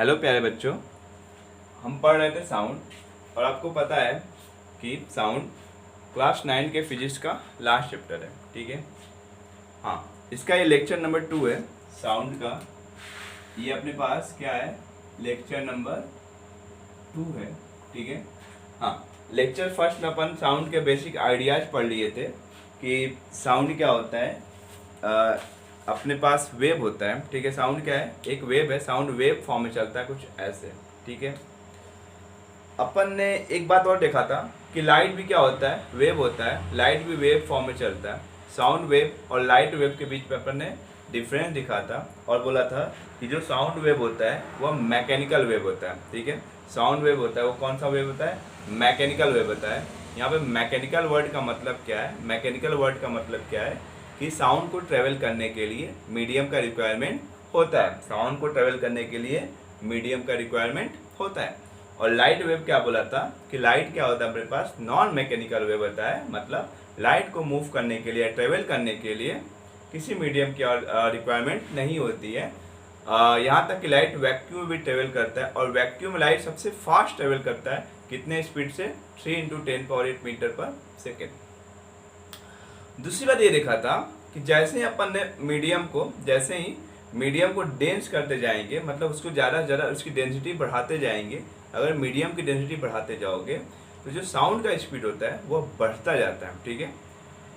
Hello प्यारे बच्चों, हम पढ़ रहे थे साउंड। और आपको पता है कि साउंड क्लास 9 के फिजिक्स का लास्ट चैप्टर है। ठीक है, हाँ, इसका ये लेक्चर नंबर 2 है साउंड का। ये अपने पास क्या है, लेक्चर नंबर 2 है। ठीक है, हाँ, लेक्चर फर्स्ट में अपन साउंड के बेसिक आइडियाज पढ़ लिए थे कि साउंड क्या होता है। अपने पास वेव होता है। ठीक है, साउंड क्या है, एक वेव है। साउंड वेव फॉर्म में चलता है कुछ ऐसे। ठीक है, अपन ने एक बात और देखा था कि लाइट भी क्या होता है, वेव होता है। लाइट भी वेव फॉर्म में चलता है। साउंड वेव और लाइट वेव के बीच में अपन ने डिफरेंस दिखा था और बोला था कि जो साउंड वेव होता है वह मैकेनिकल वेव होता है। ठीक है, साउंड वेव होता है वो कौन सा वेव होता है, मैकेनिकल वेव होता है। यहाँ पे मैकेनिकल वर्ड का मतलब क्या है, मैकेनिकल वर्ड का मतलब क्या है कि साउंड को ट्रेवल करने के लिए मीडियम का रिक्वायरमेंट होता है। साउंड को ट्रेवल करने के लिए मीडियम का रिक्वायरमेंट होता है। और लाइट वेव क्या बोला था कि लाइट क्या होता है, अपने पास नॉन मैकेनिकल वेव होता है। मतलब लाइट को मूव करने के लिए, ट्रेवल करने के लिए किसी मीडियम की रिक्वायरमेंट नहीं होती है। यहाँ तक कि लाइट वैक्यूम भी ट्रेवल करता है और वैक्यूम लाइट सबसे फास्ट ट्रेवल करता है। कितने स्पीड से, 3 × 10⁸ मीटर पर सेकेंड। दूसरी बात ये देखा था कि जैसे ही अपन ने मीडियम को डेंस करते जाएंगे, मतलब उसको ज़्यादा से ज़्यादा उसकी डेंसिटी बढ़ाते जाएंगे। अगर मीडियम की डेंसिटी बढ़ाते जाओगे तो जो साउंड का स्पीड होता है वो बढ़ता जाता है। ठीक है,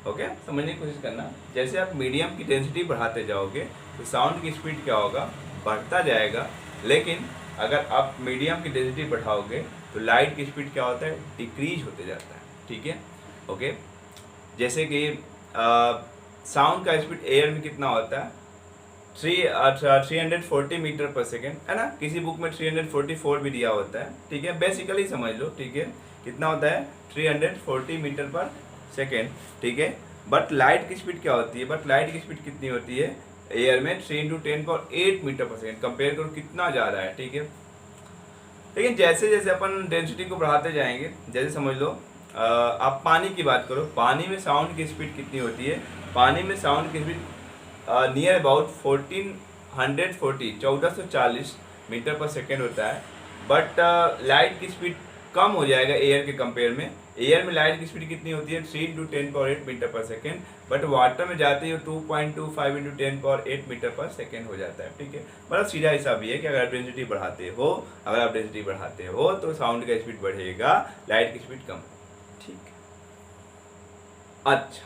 ओके, समझने की कोशिश करना। जैसे आप मीडियम की डेंसिटी बढ़ाते जाओगे तो साउंड की स्पीड क्या होगा, बढ़ता जाएगा। लेकिन अगर आप मीडियम की डेंसिटी बढ़ाओगे तो लाइट की स्पीड क्या होता है, डिक्रीज होते जाता है। ठीक है, ओके, जैसे कि साउंड का स्पीड एयर में कितना होता है, 340 मीटर पर सेकेंड, है ना। किसी बुक में 344 भी दिया होता है। ठीक है, बेसिकली समझ लो। ठीक है, कितना होता है, 340 मीटर पर सेकेंड। ठीक है, बट लाइट की स्पीड क्या होती है, लाइट की स्पीड कितनी होती है एयर में, 3 × 10⁸ मीटर पर सेकेंड। कंपेयर करो कितना ज़्यादा है। ठीक है, लेकिन जैसे जैसे अपन डेंसिटी को बढ़ाते जाएंगे, जैसे समझ लो आप पानी की बात करो, पानी में साउंड की स्पीड कितनी होती है, पानी में साउंड की स्पीड नियर अबाउट 1440 मीटर पर सेकेंड होता है। बट लाइट की स्पीड कम हो जाएगा एयर के कंपेयर में। एयर में लाइट की स्पीड कितनी होती है, 3 × 10⁸ मीटर पर सेकेंड। बट वाटर में जाते ही 2.25 × 10⁸ मीटर पर सेकेंड हो जाता है। ठीक है, मतलब सीधा हिसाब ये है कि अगर आप डेंसिटी बढ़ाते हो तो साउंड का स्पीड बढ़ेगा, लाइट की स्पीड कम। ठीक, अच्छा,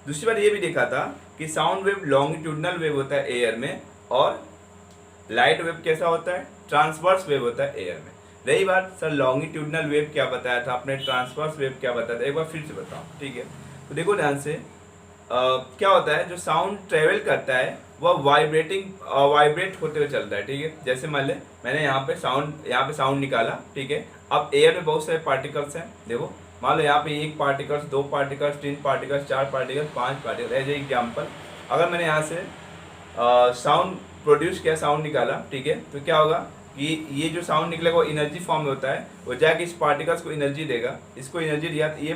दूसरी बात ये भी देखा था कि साउंड वेव लॉन्गिट्यूडनल वेव होता है एयर में, और लाइट वेव कैसा होता है, ट्रांसवर्स वेव होता है एयर में। रही बात सर लॉन्गिट्यूडनल वेव क्या बताया था आपने, ट्रांसवर्स वेव क्या बताया था, एक बार फिर से बताओ। ठीक है, तो देखो ध्यान से, क्या होता है, जो साउंड ट्रेवल करता है वह वाइब्रेट होते हुए चलता है। ठीक है, जैसे मान ले मैंने यहाँ पे साउंड निकाला। ठीक है, अब एयर में बहुत सारे पार्टिकल्स हैं। देखो मान लो यहाँ पे 1 particles, 2 particles, 3 particles, 4 particles, 5 particles, as a example. अगर मैंने यहाँ से साउंड प्रोड्यूस किया, साउंड निकाला, ठीक है, तो क्या होगा कि ये जो साउंड निकलेगा वो एनर्जी फॉर्म में होता है। वो जाके इस पार्टिकल्स को एनर्जी देगा, इसको एनर्जी दिया तो ये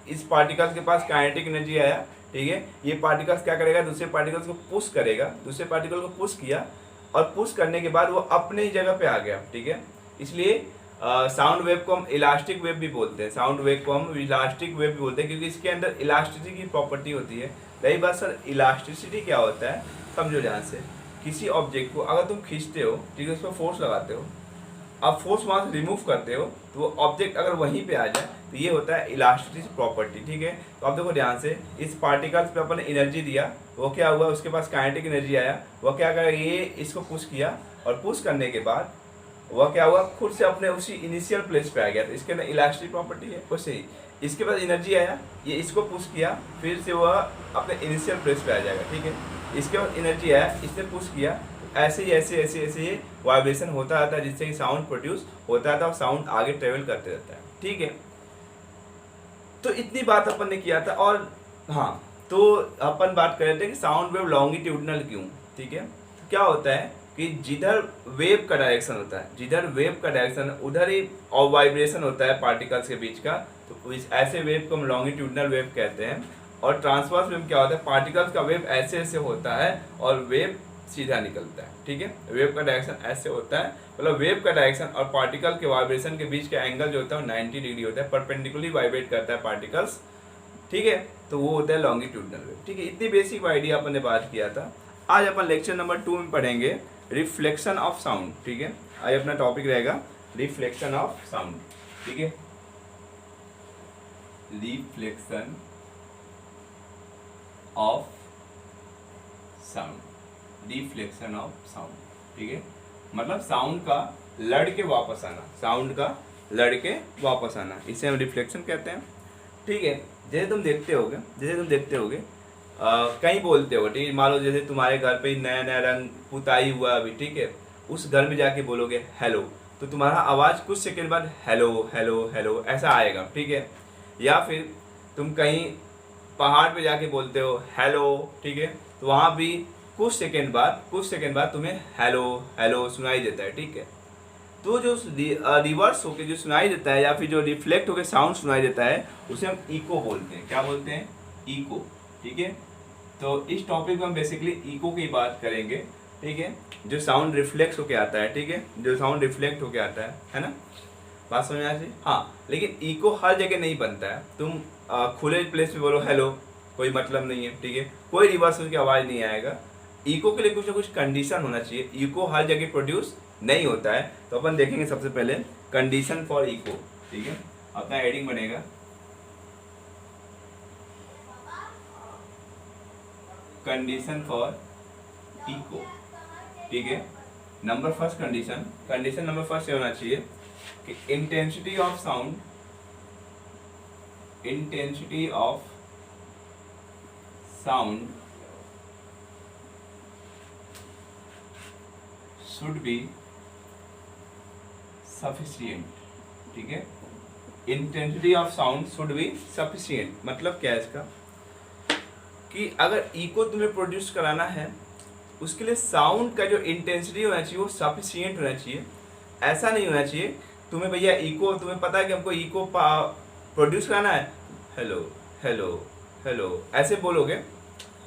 इस पार्टिकल्स के पास काइनेटिक एनर्जी आया। ठीक है, ये पार्टिकल्स क्या करेगा, दूसरे पार्टिकल्स को पुश करेगा, दूसरे पार्टिकल को पुश किया और पुश करने के बाद वो अपने ही जगह पे आ गया। ठीक है, इसलिए साउंड वेव को हम इलास्टिक वेव भी बोलते हैं। साउंड वेव को हम इलास्टिक वेव भी बोलते हैं क्योंकि इसके अंदर इलास्टिसिटी की प्रॉपर्टी होती है। रही बात सर इलास्टिसिटी क्या होता है, समझो ध्यान से, किसी ऑब्जेक्ट को अगर तुम खींचते हो, ठीक है, उस पर फोर्स लगाते हो, अब फोर्स वहाँ से रिमूव करते हो तो वो ऑब्जेक्ट अगर वहीं पे आ जाए तो ये होता है इलास्टिसिटी प्रॉपर्टी। ठीक है, तो अब देखो ध्यान से, इस पार्टिकल्स पे अपन ने एनर्जी दिया, वो क्या हुआ, उसके पास काइनेटिक एनर्जी आया, वो क्या करेगा, ये इसको पुश किया और पुश करने के बाद वह क्या हुआ, खुद से अपने उसी इनिशियल प्लेस पे आ गया। तो इसके अंदर इलास्टिक प्रॉपर्टी है, वैसे ही इसके पास एनर्जी आया, ये इसको पुश किया, फिर से वह अपने इनिशियल प्लेस पे आ जाएगा। ठीक है, इसके बाद एनर्जी आया, इसने पुश किया, ऐसे ही वाइब्रेशन होता रहता है जिससे कि साउंड प्रोड्यूस होता रहता है और साउंड आगे ट्रेवल करते रहता है। ठीक है, तो इतनी बात अपन ने किया था। और हाँ, तो अपन बात कर रहे थे कि साउंड वेव लॉन्गिट्यूडनल क्यों। ठीक है, तो क्या होता है कि जिधर वेव का डायरेक्शन उधर ही और वाइब्रेशन होता है पार्टिकल्स के बीच का, तो इस ऐसे वेव को हम लॉन्गिट्यूडनल वेव कहते हैं। और ट्रांसवर्स वेव क्या होता है, पार्टिकल्स का वेव ऐसे होता है और वेव सीधा निकलता है। ठीक है, वेव का डायरेक्शन ऐसे होता है, मतलब वेव का डायरेक्शन और पार्टिकल के वाइब्रेशन के बीच का एंगल जो होता है 90 डिग्री होता है, परपेंडिकुलरली वाइब्रेट करता है पार्टिकल्स। ठीक है, तो वो होता है लॉन्गिट्यूडनल वेव। ठीक है, इतनी बेसिक आइडिया अपन ने बात किया था। आज अपन लेक्चर नंबर 2 में पढ़ेंगे रिफ्लेक्शन ऑफ साउंड। ठीक है, आज अपना टॉपिक रहेगा रिफ्लेक्शन ऑफ साउंड। ठीक है, reflection of sound, reflection of sound. ठीक है, मतलब साउंड का लड़ के वापस आना, साउंड का लड़ के वापस आना, इसे हम रिफ्लेक्शन कहते हैं। ठीक है, जैसे तुम देखते होगे कहीं बोलते हो, ठीक है, मान लो जैसे तुम्हारे घर पे नया नया रंग पुताई हुआ अभी, ठीक है, उस घर में जाके बोलोगे हेलो, तो तुम्हारा आवाज़ कुछ सेकंड बाद हेलो हेलो हेलो ऐसा आएगा। ठीक है, या फिर तुम कहीं पहाड़ पे जाके बोलते हो हेलो, ठीक है, तो वहाँ भी कुछ सेकंड बाद तुम्हें हेलो हेलो सुनाई देता है। ठीक है, तो जो रिवर्स होके जो सुनाई देता है या फिर जो रिफ्लेक्ट होके साउंड सुनाई देता है उसे हम इको बोलते हैं। क्या बोलते हैं? इको। ठीक है, तो इस टॉपिक में हम बेसिकली इको की बात करेंगे। ठीक है, जो साउंड रिफ्लेक्ट होके आता है, ठीक है, जो साउंड रिफ्लेक्ट होके आता है ना, बात समझ आ रही? हाँ, लेकिन इको हर जगह नहीं बनता है। तुम खुले प्लेस पे बोलो हेलो, कोई मतलब नहीं है। ठीक है, कोई रिवर्स की आवाज़ नहीं आएगा। इको के लिए कुछ ना कुछ कंडीशन होना चाहिए, इको हर जगह प्रोड्यूस नहीं होता है। तो अपन देखेंगे सबसे पहले कंडीशन फॉर इको। ठीक है, अपना हेडिंग बनेगा कंडीशन फॉर इको। ठीक है, number first condition number first ये होना चाहिए कि intensity of sound should be sufficient. ठीक है, intensity of sound should be sufficient मतलब क्या है इसका, कि अगर इको तुम्हें प्रोड्यूस कराना है उसके लिए साउंड का जो इंटेंसिटी होना चाहिए वो सफिशिएंट होना चाहिए। ऐसा नहीं होना चाहिए तुम्हें भैया इको, तुम्हें पता है कि हमको इको प्रोड्यूस कराना है, हेलो हेलो हेलो ऐसे बोलोगे,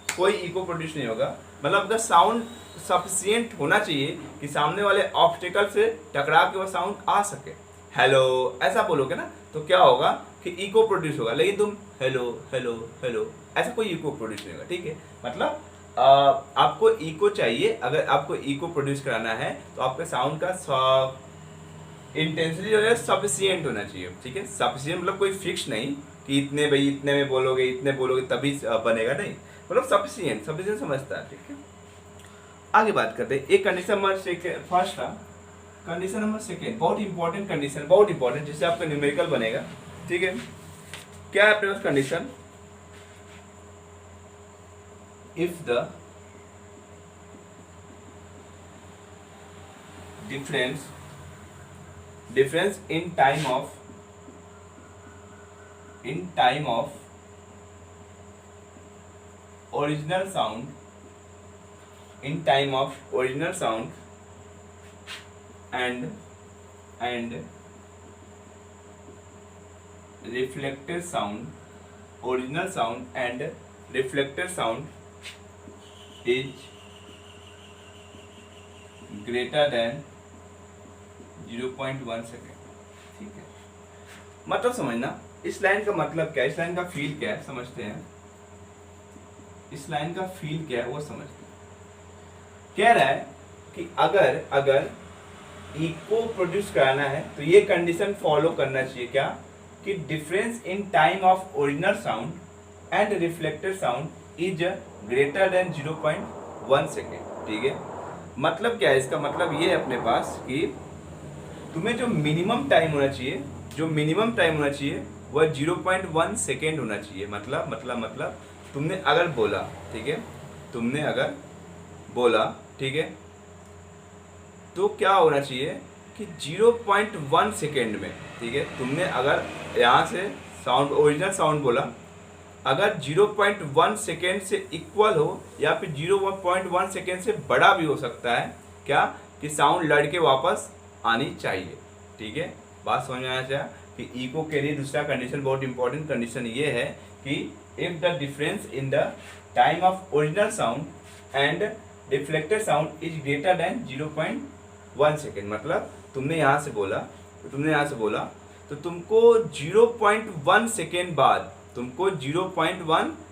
कोई इको प्रोड्यूस नहीं होगा। मतलब अगर साउंड सफिशिएंट होना चाहिए कि सामने वाले ऑब्स्टिकल से टकरा के वो साउंड आ सके, हेलो ऐसा बोलोगे ना, तो क्या होगा कि इको प्रोड्यूस होगा। लेकिन तुम हेलो हेलो हेलो ऐसा कोई इको प्रोड्यूस नहीं होगा। ठीक है, मतलब आपको इको चाहिए। अगर आपको इको प्रोड्यूस कराना है तो आपके साउंड का इंटेंसिटी जो है सफिशिएंट होना चाहिए। ठीक है, सफिशिएंट मतलब कोई फिक्स नहीं कि इतने में बोलोगे तभी बनेगा, नहीं, मतलब सफिशिएंट समझता है। ठीक है, आगे बात करते हैं। एक कंडीशन नंबर फर्स्ट था, कंडीशन नंबर सेकेंड बहुत इंपॉर्टेंट जिससे आपका न्यूमेरिकल बनेगा। ठीक है, क्या है अपने पास condition, if the difference in time of original sound and reflected sound, original sound and reflected sound is greater than 0.1 second. ठीक है, मतलब समझना इस लाइन का मतलब क्या है, इस लाइन का फील क्या है समझते हैं। इस लाइन का फील क्या है वो समझते हैं। कह रहा है कि अगर इको प्रोड्यूस कराना है तो ये कंडीशन फॉलो करना चाहिए, क्या, कि difference in time of original sound and reflected sound is greater than 0.1 second. ठीक है, मतलब क्या है इसका, मतलब ये है अपने पास कि तुम्हें जो मिनिमम टाइम होना चाहिए वह 0.1 सेकेंड होना चाहिए। मतलब तुमने अगर बोला, ठीक है, ठीक है, तो क्या होना चाहिए कि 0.1 सेकेंड में, ठीक है, तुमने अगर यहाँ से साउंड ओरिजिनल साउंड बोला, अगर 0.1 सेकेंड से इक्वल हो या फिर 0.1 सेकेंड से बड़ा भी हो सकता है, क्या, कि साउंड लड़ के वापस आनी चाहिए। ठीक है, बात समझ में आना चाहिए कि इको के लिए दूसरा कंडीशन, बहुत इंपॉर्टेंट कंडीशन ये है कि if the difference in the time of original sound and reflected sound is greater than 0.1 second. मतलब तुमने यहाँ से बोला तो तुमको 0.1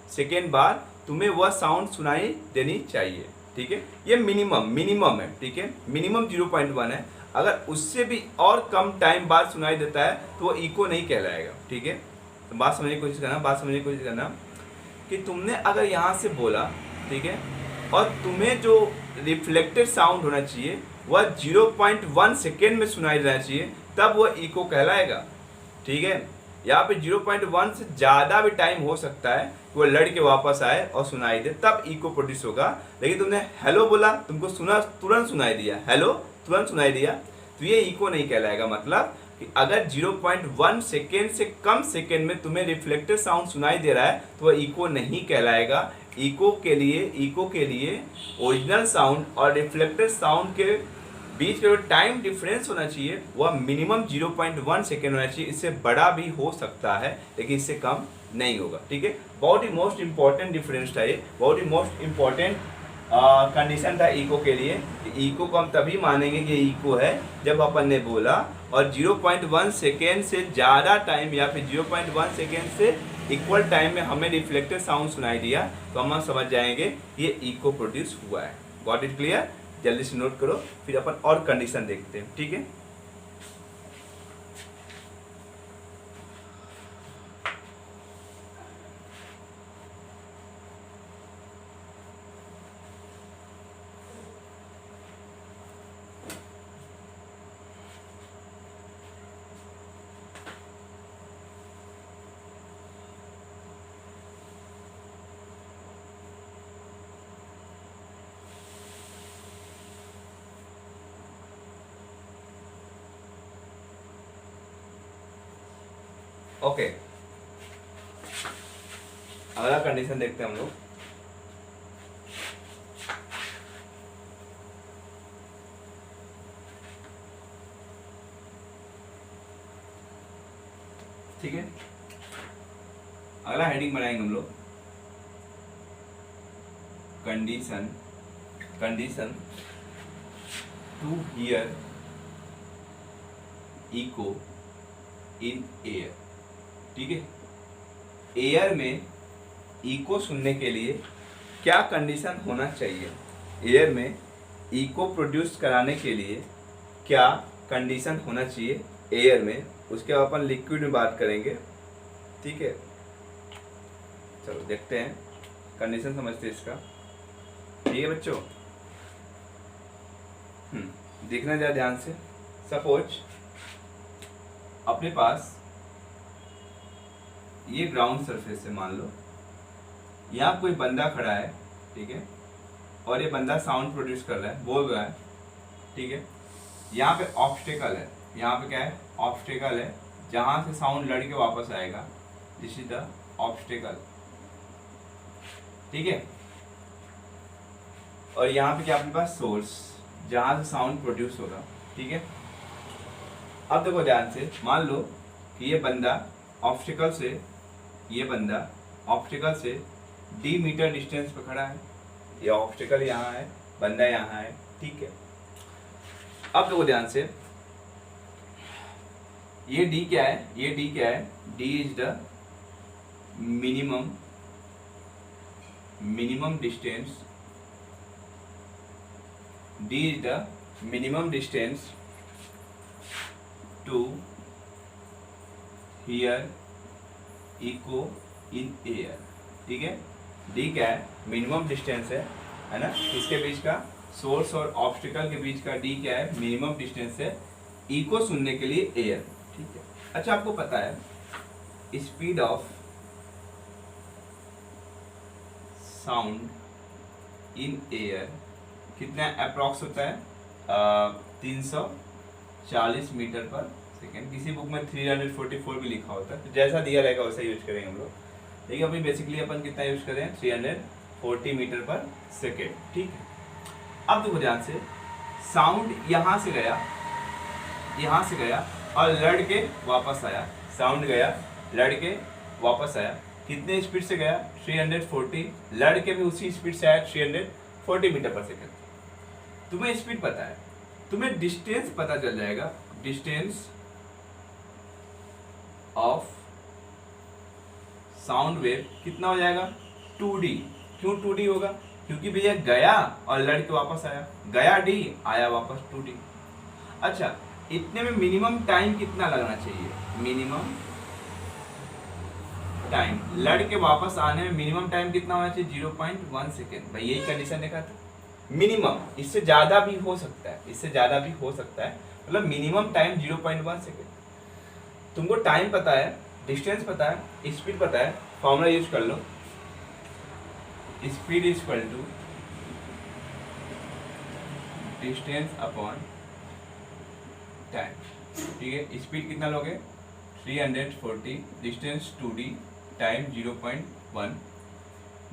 सेकेंड बाद तुम्हें वह साउंड सुनाई देनी चाहिए। ठीक है, ये मिनिमम है। ठीक है, मिनिमम 0.1 है। अगर उससे भी और कम टाइम बाद सुनाई देता है तो वो इको नहीं कहलाएगा। ठीक है, तो बात समझने की कोशिश करना कि तुमने अगर यहाँ से बोला, ठीक है, और तुम्हें जो रिफ्लेक्टेड साउंड होना चाहिए वह 0.1 सेकेंड में सुनाई देना चाहिए, तब वह इको कहलाएगा। ठीक है, यहाँ पे 0.1 से ज़्यादा भी टाइम हो सकता है वो लड़ के वापस आए और सुनाई दे, तब इको प्रोड्यूस होगा। लेकिन तुमने हेलो बोला, तुमको तुरंत सुनाई दिया, हेलो तुरंत सुनाई दिया, तो ये इको नहीं कहलाएगा। मतलब कि अगर 0.1 सेकेंड से कम सेकेंड में तुम्हें रिफ्लेक्टेड साउंड सुनाई दे रहा है तो वह इको नहीं कहलाएगा। इको के लिए ओरिजिनल साउंड और रिफ्लेक्टेड साउंड के बीच का जो टाइम डिफरेंस होना चाहिए वह मिनिमम 0.1 सेकेंड होना चाहिए। इससे बड़ा भी हो सकता है लेकिन इससे कम नहीं होगा। ठीक है, बहुत ही मोस्ट इंपॉर्टेंट डिफरेंस था ये, बहुत ही मोस्ट इंपॉर्टेंट कंडीशन था इको के लिए। इको को हम तभी मानेंगे कि इको है जब अपन ने बोला और 0.1 सेकेंड से ज़्यादा टाइम या फिर 0.1 सेकेंड से इक्वल टाइम में हमें रिफ्लेक्टेड साउंड सुनाई दिया तो हम समझ जाएंगे ये इको प्रोड्यूस हुआ है। Got it clear? जल्दी से नोट करो, फिर अपन और कंडीशन देखते हैं। ठीक है, ओके, अगला कंडीशन देखते हैं हम लोग। ठीक है, अगला हेडिंग बनाएंगे हम लोग condition to hear echo in air. ठीक है, एयर में इको सुनने के लिए क्या कंडीशन होना चाहिए, एयर में इको प्रोड्यूस कराने के लिए क्या कंडीशन होना चाहिए एयर में, उसके बाद अपन लिक्विड में बात करेंगे। ठीक है, चलो देखते हैं, कंडीशन समझते हैं इसका। ठीक है बच्चों, देखना जरा ध्यान से। सपोज अपने पास ये ग्राउंड सरफेस है, मान लो यहाँ कोई बंदा खड़ा है। ठीक है, और ये बंदा साउंड प्रोड्यूस कर रहा है, बोल रहा है। ठीक है, यहाँ पे ऑब्स्टेकल है, यहाँ पे क्या है, ऑब्स्टेकल है, जहाँ से साउंड लड़ के वापस आएगा, दिस इज द ऑब्स्टेकल। ठीक है, और यहाँ पे क्या अपने पास सोर्स, जहाँ से साउंड प्रोड्यूस होगा। ठीक है, अब देखो ध्यान से, मान लो कि ये बंदा ऑब्स्टेकल से d मीटर डिस्टेंस पे खड़ा है। ये ऑब्स्टेकल यहाँ है, बंदा यहाँ है। ठीक है, अब देखो ध्यान से, ये d क्या है, d is the minimum distance, d is the minimum distance to hear echo in air. ठीक है, डी क्या है, मिनिमम डिस्टेंस है ना, इसके बीच का, सोर्स और ऑब्स्टेकल के बीच का डी क्या है, मिनिमम डिस्टेंस है इको सुनने के लिए एयर। ठीक है, अच्छा आपको पता है speed of sound in air कितना अप्रॉक्स होता है, 340 मीटर पर सेकेंड। किसी बुक में 344 भी लिखा होता है, तो जैसा दिया रहेगा वैसा यूज करेंगे हम लोग। ठीक है, अभी बेसिकली अपन कितना यूज करें, 340 मीटर पर सेकेंड। ठीक है, अब देखो ध्यान से, साउंड यहाँ से गया और लड़ के वापस आया, साउंड गया लड़ के वापस आया, कितने स्पीड से गया, 340, लड़ के भी उसी स्पीड से आया, 40 मीटर पर सेकेंड। तुम्हें स्पीड पता है, तुम्हें डिस्टेंस पता चल जाएगा, डिस्टेंस ऑफ साउंड वेव कितना हो जाएगा 2D। क्यों 2D होगा? क्योंकि भैया गया और लड़ के वापस आया, गया D आया वापस 2D। अच्छा, इतने में मिनिमम टाइम कितना लगना चाहिए? मिनिमम टाइम लड़ के वापस आने में मिनिमम टाइम कितना होना चाहिए? 0.1 सेकेंड। भाई यही कंडीशन देखा था, मिनिमम। इससे ज्यादा भी हो सकता है, इससे ज्यादा भी हो सकता है, मतलब मिनिमम टाइम 0.1 सेकेंड। तुमको टाइम पता है, डिस्टेंस पता है, स्पीड पता है, फॉर्मूला यूज कर लो, speed is equal to distance upon time. ठीक है, स्पीड कितना लोगे? 340, distance 2D, time 0.1,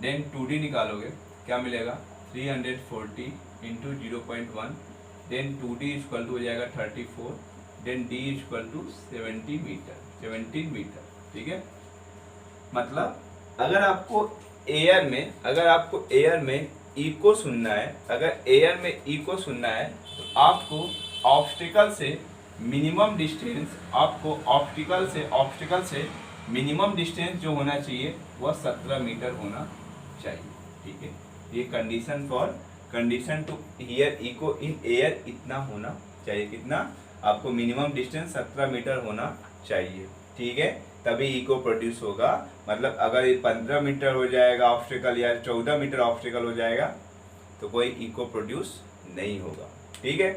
then 2D निकालोगे, क्या मिलेगा? 340 into 0.1, then 2D equal to हो जाएगा 34, then D equal to 17 metre. ठीक है, मतलब अगर आपको एयर में इको सुनना है, अगर एयर में इको सुनना है तो आपको ऑब्स्टिकल से मिनिमम डिस्टेंस, आपको ऑब्स्टिकल से मिनिमम डिस्टेंस जो होना चाहिए वह 17 मीटर होना चाहिए। ठीक है, ये condition to hear echo in air इतना होना चाहिए। कितना? आपको मिनिमम डिस्टेंस 17 मीटर होना चाहिए। ठीक है, तभी इको प्रोड्यूस होगा। मतलब अगर ये 15 मीटर हो जाएगा ऑब्स्टिकल या 14 मीटर ऑब्स्टिकल हो जाएगा तो कोई इको प्रोड्यूस नहीं होगा। ठीक है,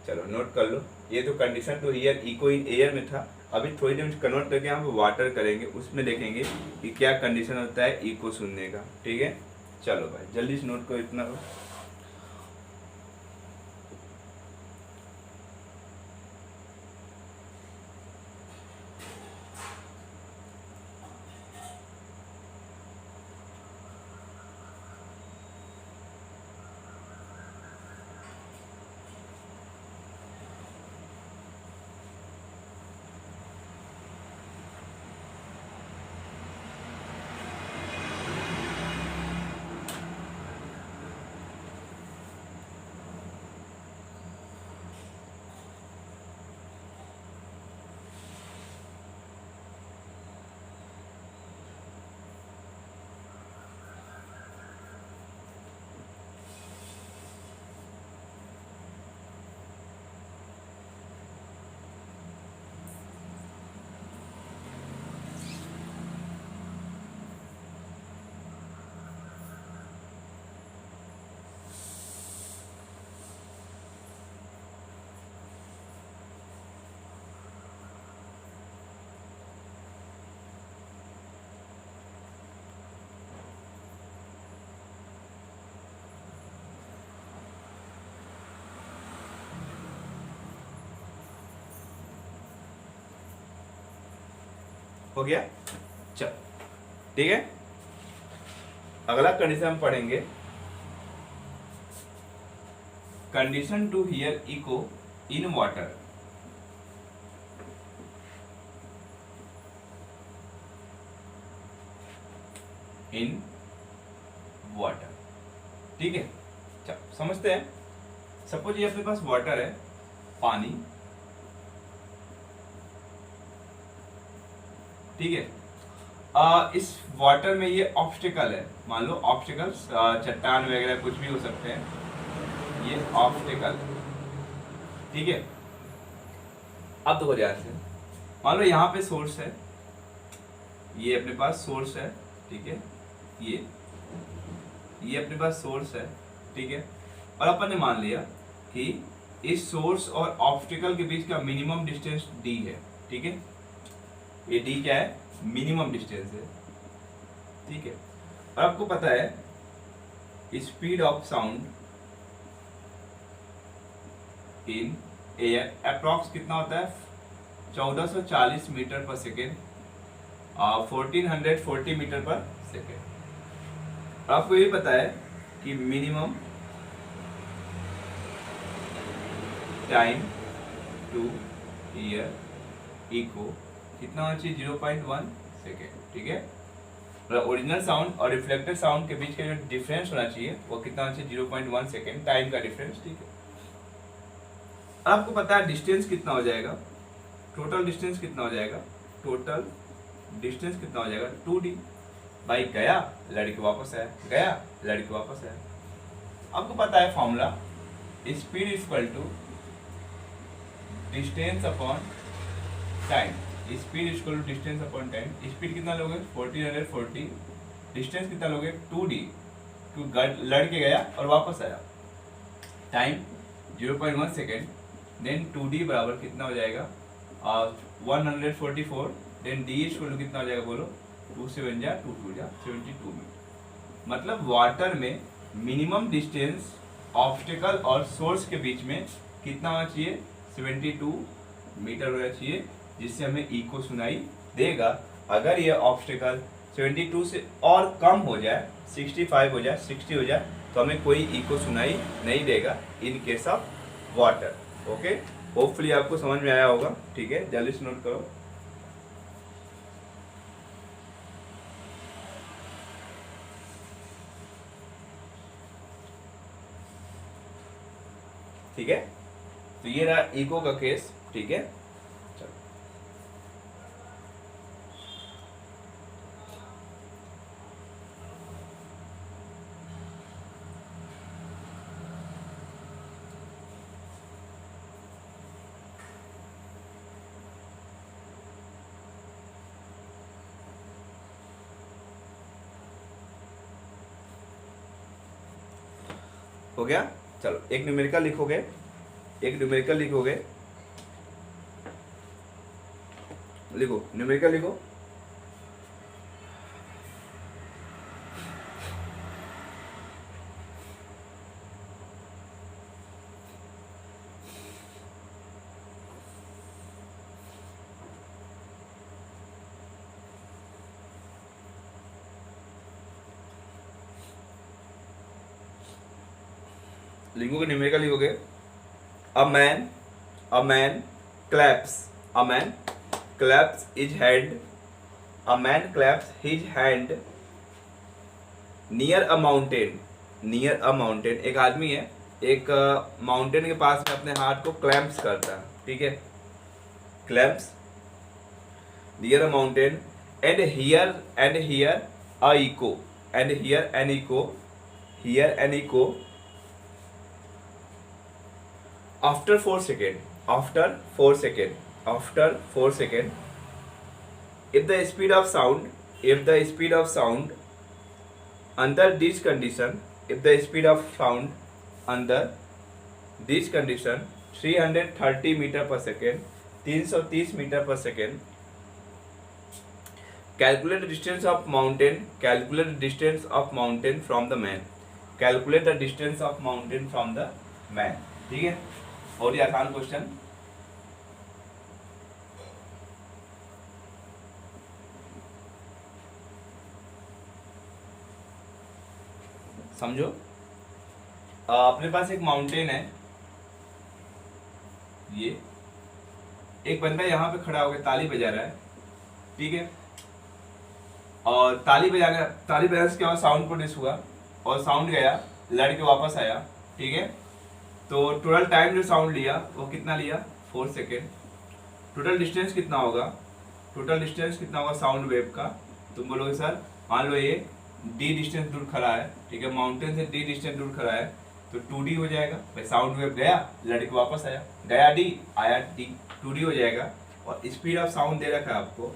चलो नोट कर लो। ये तो condition to hear echo in air में था। अभी थोड़ी देर कन्वर्ट करके हम वाटर करेंगे, उसमें देखेंगे कि क्या कंडीशन होता है इको सुनने का। ठीक है, चलो भाई जल्दी से नोट करो इतना। हो गया? चल ठीक है, अगला कंडीशन हम पढ़ेंगे, condition to hear echo in water. In water. ठीक है, चल समझते हैं। सपोज ये अपने पास वाटर है, पानी। ठीक है, इस वाटर में ये ऑब्स्टिकल है, मान लो ऑब्स्टिकल चट्टान वगैरह कुछ भी हो सकते हैं, ये ऑब्स्टिकल है। ठीक है, अब तो हो ध्यान से, मान लो यहाँ पे सोर्स है, ये अपने पास सोर्स है। ठीक है, ये अपने पास सोर्स है। ठीक है, और अपन ने मान लिया कि इस सोर्स और ऑब्स्टिकल के बीच का मिनिमम डिस्टेंस d है। ठीक है, ये d क्या है? मिनिमम डिस्टेंस है। ठीक है, और आपको पता है speed of sound in air approx कितना होता है? 1440 मीटर पर सेकेंड, 1440 मीटर पर सेकेंड। आपको ये पता है कि minimum time to hear echo कितना होना चाहिए? 0.1 सेकेंड। ठीक है, मतलब ओरिजिनल साउंड और रिफ्लेक्टेड साउंड के बीच का जो डिफरेंस होना चाहिए वो कितना होना चाहिए, 0.1 सेकेंड टाइम का डिफरेंस, ठीक है। आपको पता है डिस्टेंस कितना हो जाएगा, टोटल डिस्टेंस कितना हो जाएगा, टोटल डिस्टेंस कितना हो जाएगा 2D। भाई गया लड़के वापस आया, गया लड़के वापस आया। आपको पता है formula, speed equal to distance upon time, speed equal to distance upon time. Speed कितना लोगे 1440, डिस्टेंस कितना लोगे 2D, लड़के गया और वापस आया, टाइम 0.1 सेकेंड, देन 2D बराबर कितना हो जाएगा 144, देन D इक्वल टू कितना हो जाएगा बोलो 2 से 1 जा 2 2 जा 72 मीटर। मतलब वाटर में मिनिमम डिस्टेंस ऑब्स्टेकल और सोर्स के बीच में कितना होना चाहिए, 72 मीटर होना चाहिए, जिससे हमें इको सुनाई देगा। अगर ये ऑब्स्टेकल 72 से और कम हो जाए, 65 हो जाए, 60 हो जाए, तो हमें कोई इको सुनाई नहीं देगा in case of water. Okay, hopefully आपको समझ में आया होगा, ठीक है। जल्दी से नोट करो। ठीक है, तो ये रहा इको का केस, ठीक है। चलो हो गया। चलो एक न्यूमेरिकल लिखोगे, एक न्यूमेरिकल लिखोगे, लिखो न्यूमेरिकल लिखो। लिखोगे न्यूमेरिकल लिखोगे, a man claps, a man claps his hand, a man claps his hand near a mountain, near a mountain। एक आदमी है, एक माउंटेन के पास में अपने हाथ को क्लैम्प्स करता है, ठीक है, clamps near a mountain and here a echo, and here an echo, here an echo after 4 second, after 4 second, after 4 second, if the speed of sound, if the speed of sound under this condition, if the speed of sound under this condition 330 meter per second, 330 meter per second, calculate the distance of mountain, calculate the distance of mountain from the man, calculate the distance of mountain from the man। ठीक है, और ये आसान question. समझो, अपने पास एक mountain है, ये एक बंदा यहाँ पे खड़ा होकर ताली बजा रहा है, ठीक है, और ताली बजाने से क्या हुआ, साउंड प्रोड्यूस हुआ और साउंड गया, लड़के वापस आया, ठीक है। तो टोटल टाइम जो साउंड लिया वो कितना लिया 4 सेकेंड। टोटल डिस्टेंस कितना होगा, टोटल डिस्टेंस कितना होगा साउंड वेव का, तुम बोलोगे सर मान लो ये d डिस्टेंस दूर खड़ा है, ठीक है, माउंटेन से d डिस्टेंस दूर खड़ा है, तो 2D हो जाएगा। भाई साउंड वेव गया, लड़के वापस आया, गया d आया d, 2D हो जाएगा। और स्पीड ऑफ साउंड दे रखा है आपको,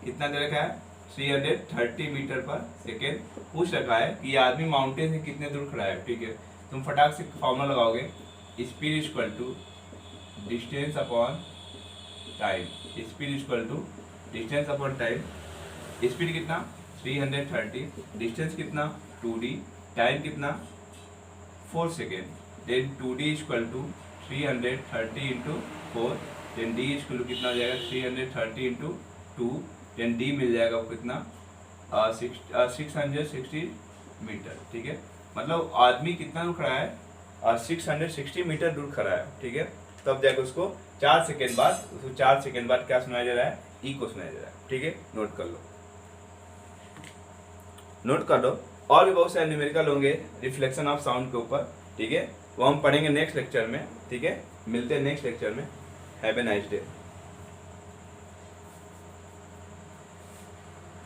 कितना दे रखा है 330 मीटर पर सेकेंड। पूछ रखा है कि ये आदमी माउंटेन से कितने दूर खड़ा है, ठीक है। तुम फटाक से फॉर्मूला लगाओगे, speed equal to distance upon time, speed equal to distance upon time. Speed कितना 330, डिस्टेंस कितना 2D, टाइम कितना 4 second, then 2D equal to 330 into 4, then D equal to कितना हो जाएगा 330 इंटू 2, देन D मिल जाएगा आपको कितना 660 मीटर, ठीक है। मतलब आदमी कितना दूर खड़ा है 660 मीटर दूर खड़ा है, ठीक है। तब जाकर उसको 4 सेकेंड बाद, उसको 4 सेकेंड बाद क्या सुनाया जा रहा है, ई को सुनाया जा रहा है, ठीक है, नोट कर लो। नोट कर लो। और भी बहुत सारे न्यूमेरिकल होंगे रिफ्लेक्शन ऑफ साउंड के ऊपर, ठीक है, वो हम पढ़ेंगे नेक्स्ट लेक्चर में, ठीक है। मिलते हैं नेक्स्ट लेक्चर में। Have a nice day.